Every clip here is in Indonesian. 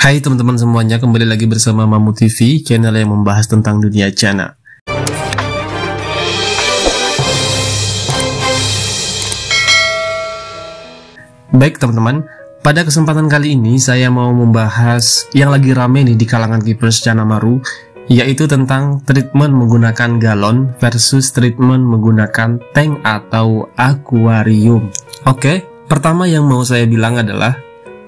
Hai teman-teman semuanya, kembali lagi bersama Mamu TV, channel yang membahas tentang dunia jana. Baik teman-teman, pada kesempatan kali ini saya mau membahas yang lagi rame nih di kalangan keepers jana maru, yaitu tentang treatment menggunakan galon versus treatment menggunakan tank atau akuarium. Oke, pertama yang mau saya bilang adalah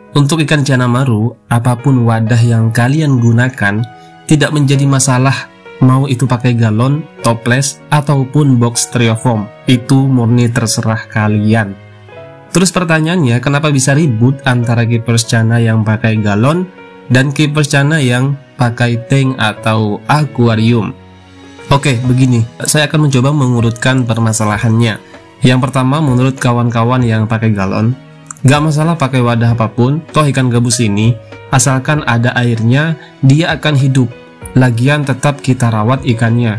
untuk ikan jana maru, apapun wadah yang kalian gunakan tidak menjadi masalah, mau itu pakai galon, toples, ataupun box styrofoam. Itu murni terserah kalian. Terus pertanyaannya, kenapa bisa ribut antara keepers jana yang pakai galon dan keepers jana yang pakai tank atau akuarium? Oke, begini, saya akan mencoba mengurutkan permasalahannya. Yang pertama, menurut kawan-kawan yang pakai galon, gak masalah pakai wadah apapun, toh ikan gabus ini asalkan ada airnya, dia akan hidup. Lagian tetap kita rawat ikannya,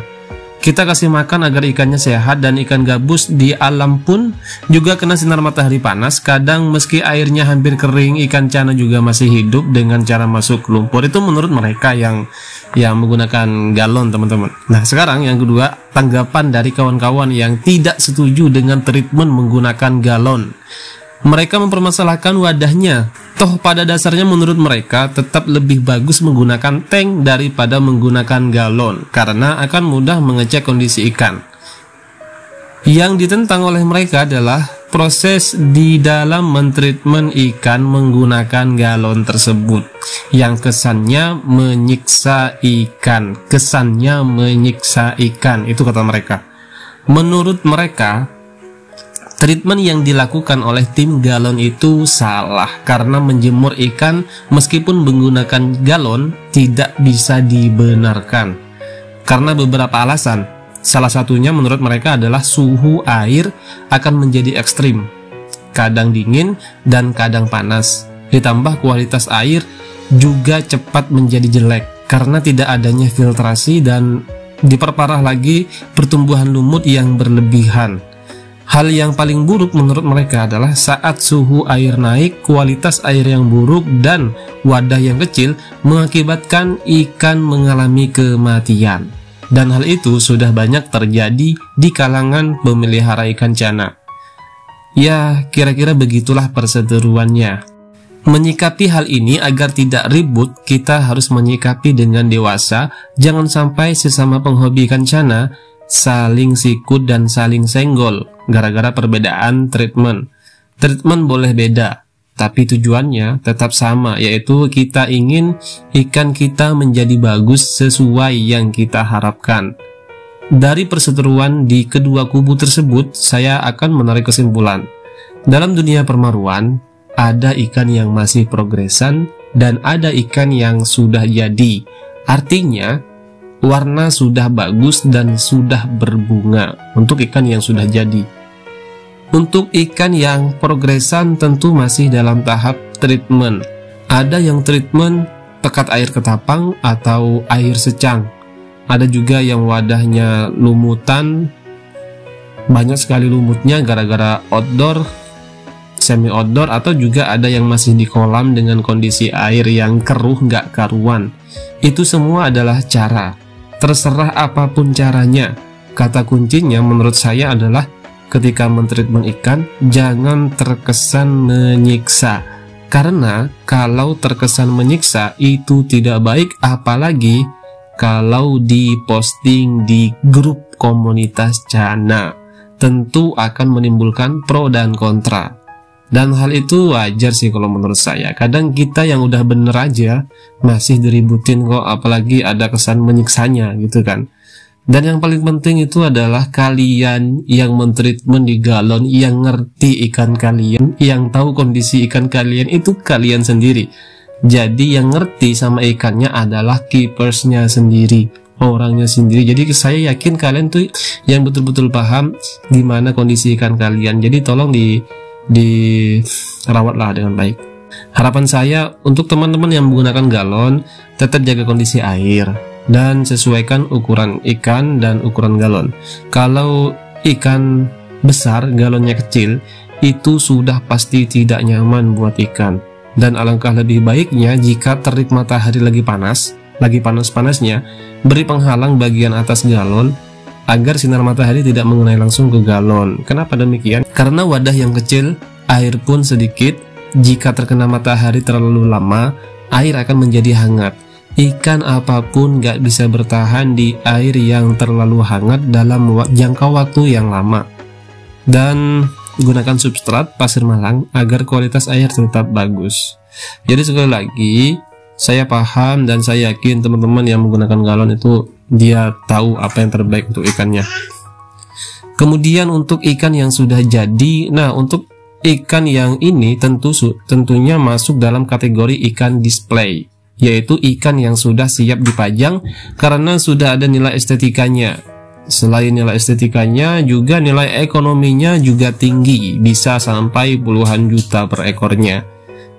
kita kasih makan agar ikannya sehat. Dan ikan gabus di alam pun juga kena sinar matahari panas. Kadang meski airnya hampir kering, ikan jana juga masih hidup dengan cara masuk lumpur. Itu menurut mereka yang menggunakan galon, teman-teman. Nah, sekarang yang kedua, tanggapan dari kawan-kawan yang tidak setuju dengan treatment menggunakan galon. Mereka mempermasalahkan wadahnya. Toh pada dasarnya menurut mereka tetap lebih bagus menggunakan tank daripada menggunakan galon, karena akan mudah mengecek kondisi ikan. Yang ditentang oleh mereka adalah proses di dalam mentreatment ikan menggunakan galon tersebut, yang kesannya menyiksa ikan. Kesannya menyiksa ikan, itu kata mereka. Menurut mereka, treatment yang dilakukan oleh tim galon itu salah, karena menjemur ikan meskipun menggunakan galon tidak bisa dibenarkan karena beberapa alasan. Salah satunya menurut mereka adalah suhu air akan menjadi ekstrim, kadang dingin dan kadang panas. Ditambah kualitas air juga cepat menjadi jelek karena tidak adanya filtrasi, dan diperparah lagi pertumbuhan lumut yang berlebihan. Hal yang paling buruk menurut mereka adalah saat suhu air naik, kualitas air yang buruk dan wadah yang kecil mengakibatkan ikan mengalami kematian. Dan hal itu sudah banyak terjadi di kalangan pemelihara ikan jana. Ya, kira-kira begitulah perseteruannya. Menyikapi hal ini agar tidak ribut, kita harus menyikapi dengan dewasa. Jangan sampai sesama penghobi ikan jana saling sikut dan saling senggol gara-gara perbedaan treatment. Treatment boleh beda, tapi tujuannya tetap sama, yaitu kita ingin ikan kita menjadi bagus sesuai yang kita harapkan. Dari perseteruan di kedua kubu tersebut, saya akan menarik kesimpulan. Dalam dunia permaruan, ada ikan yang masih progresan dan ada ikan yang sudah jadi. Artinya, warna sudah bagus dan sudah berbunga untuk ikan yang sudah jadi. Untuk ikan yang progresan tentu masih dalam tahap treatment. Ada yang treatment pekat air ketapang atau air secang. Ada juga yang wadahnya lumutan, banyak sekali lumutnya gara-gara outdoor, semi outdoor, atau juga ada yang masih di kolam dengan kondisi air yang keruh nggak karuan. Itu semua adalah cara. Terserah apapun caranya. Kata kuncinya menurut saya adalah ketika mentreatment ikan, jangan terkesan menyiksa. Karena kalau terkesan menyiksa itu tidak baik, apalagi kalau diposting di grup komunitas jana. Tentu akan menimbulkan pro dan kontra. Dan hal itu wajar sih kalau menurut saya. Kadang kita yang udah bener aja masih diributin kok, apalagi ada kesan menyiksanya gitu kan. Dan yang paling penting itu adalah kalian yang mentreatment di galon, yang ngerti ikan kalian, yang tahu kondisi ikan kalian itu kalian sendiri. Jadi yang ngerti sama ikannya adalah keepersnya sendiri, orangnya sendiri. Jadi saya yakin kalian tuh yang betul-betul paham gimana kondisi ikan kalian. Jadi tolong dirawatlah dengan baik. Harapan saya untuk teman-teman yang menggunakan galon, tetap jaga kondisi air dan sesuaikan ukuran ikan dan ukuran galon. Kalau ikan besar, galonnya kecil, itu sudah pasti tidak nyaman buat ikan. Dan alangkah lebih baiknya jika terik matahari lagi panas-panasnya, beri penghalang bagian atas galon agar sinar matahari tidak mengenai langsung ke galon. Kenapa demikian? Karena wadah yang kecil, air pun sedikit. Jika terkena matahari terlalu lama, air akan menjadi hangat. Ikan apapun gak bisa bertahan di air yang terlalu hangat dalam jangka waktu yang lama. Dan gunakan substrat pasir malang agar kualitas air tetap bagus. Jadi sekali lagi, saya paham dan saya yakin teman-teman yang menggunakan galon itu dia tahu apa yang terbaik untuk ikannya. Kemudian untuk ikan yang sudah jadi, nah untuk ikan yang ini tentunya masuk dalam kategori ikan display, yaitu ikan yang sudah siap dipajang karena sudah ada nilai estetikanya. Selain nilai estetikanya, juga nilai ekonominya juga tinggi, bisa sampai puluhan juta per ekornya.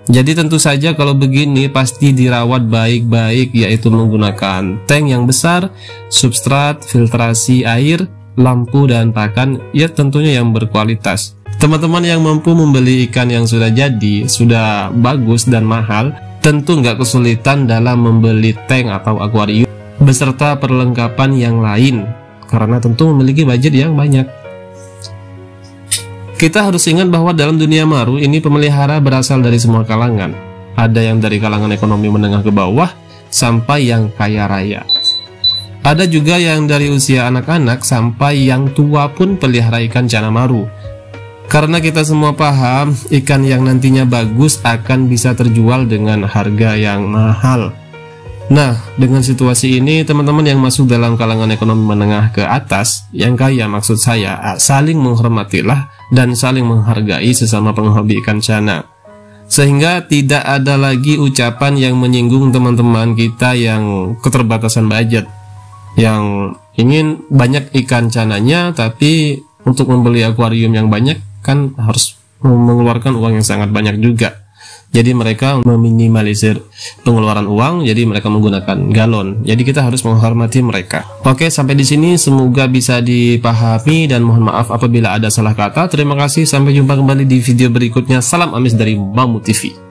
Jadi tentu saja kalau begini pasti dirawat baik-baik, yaitu menggunakan tank yang besar, substrat, filtrasi air, lampu dan pakan, ya tentunya yang berkualitas. Teman-teman yang mampu membeli ikan yang sudah jadi, sudah bagus dan mahal, tentu nggak kesulitan dalam membeli tank atau akuarium beserta perlengkapan yang lain, karena tentu memiliki budget yang banyak. Kita harus ingat bahwa dalam dunia maru ini pemelihara berasal dari semua kalangan. Ada yang dari kalangan ekonomi menengah ke bawah sampai yang kaya raya. Ada juga yang dari usia anak-anak sampai yang tua pun pelihara ikan cana maru. Karena kita semua paham, ikan yang nantinya bagus akan bisa terjual dengan harga yang mahal. Nah, dengan situasi ini, teman-teman yang masuk dalam kalangan ekonomi menengah ke atas, yang kaya maksud saya, saling menghormatilah dan saling menghargai sesama penghobi ikan cana. Sehingga tidak ada lagi ucapan yang menyinggung teman-teman kita yang keterbatasan budget, yang ingin banyak ikan cananya, tapi untuk membeli akuarium yang banyak kan harus mengeluarkan uang yang sangat banyak juga. Jadi mereka meminimalisir pengeluaran uang, jadi mereka menggunakan galon. Jadi kita harus menghormati mereka. Oke, sampai di sini semoga bisa dipahami dan mohon maaf apabila ada salah kata. Terima kasih, sampai jumpa kembali di video berikutnya. Salam amis dari Mamu TV.